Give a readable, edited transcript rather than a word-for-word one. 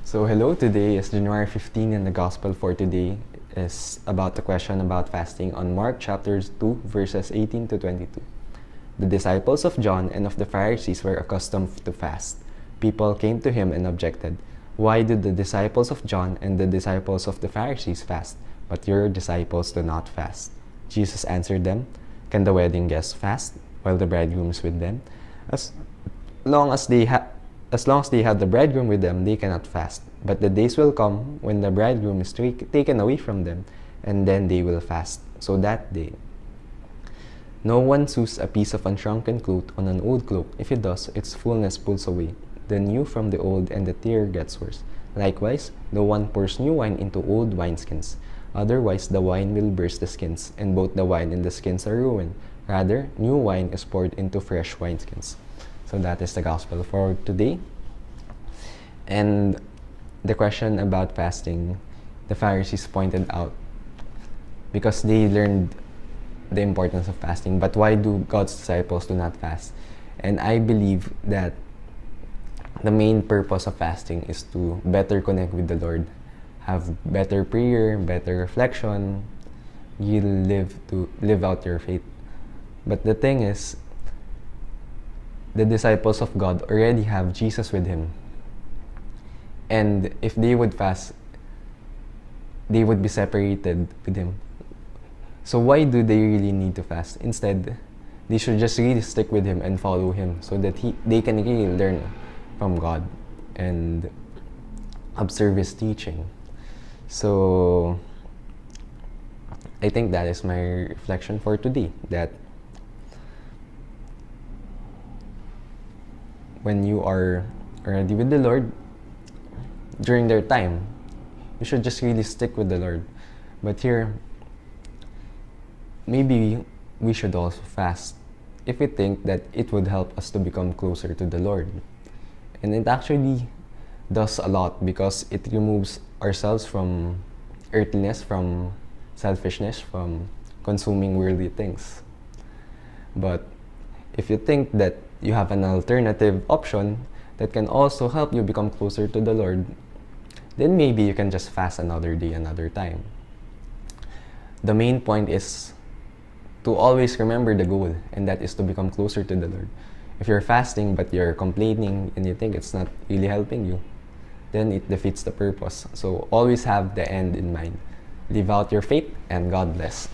So hello, today is January 15 and the gospel for today is about the question about fasting on Mark chapters 2 verses 18 to 22. The disciples of John and of the Pharisees were accustomed to fast. People came to him and objected, "Why do the disciples of John and the disciples of the Pharisees fast, but your disciples do not fast?" Jesus answered them, "Can the wedding guests fast while the bridegroom is with them? As long as they have the bridegroom with them, they cannot fast. But the days will come when the bridegroom is taken away from them, and then they will fast. So that day, no one sews a piece of unshrunken cloth on an old cloak. If it does, its fullness pulls away the new from the old, and the tear gets worse. Likewise, no one pours new wine into old wineskins. Otherwise, the wine will burst the skins, and both the wine and the skins are ruined. Rather, new wine is poured into fresh wineskins." So that is the gospel for today. And the question about fasting, the Pharisees pointed out because they learned the importance of fasting. But why do God's disciples do not fast? And I believe that the main purpose of fasting is to better connect with the Lord, have better prayer, better reflection. You live out your faith. But the thing is, the disciples of God already have Jesus with him. And if they would fast, they would be separated with him. So why do they really need to fast? Instead, they should just really stick with him and follow him so that they can really learn from God and observe his teaching. So I think that is my reflection for today, that when you are already with the Lord, during their time, you should just really stick with the Lord. But here, maybe we should also fast if we think that it would help us to become closer to the Lord. And it actually does a lot because it removes ourselves from earthliness, from selfishness, from consuming worldly things. But if you think that you have an alternative option that can also help you become closer to the Lord, then maybe you can just fast another day, another time. The main point is to always remember the goal, and that is to become closer to the Lord. If you're fasting but you're complaining and you think it's not really helping you, then it defeats the purpose. So always have the end in mind. Live out your faith, and God bless.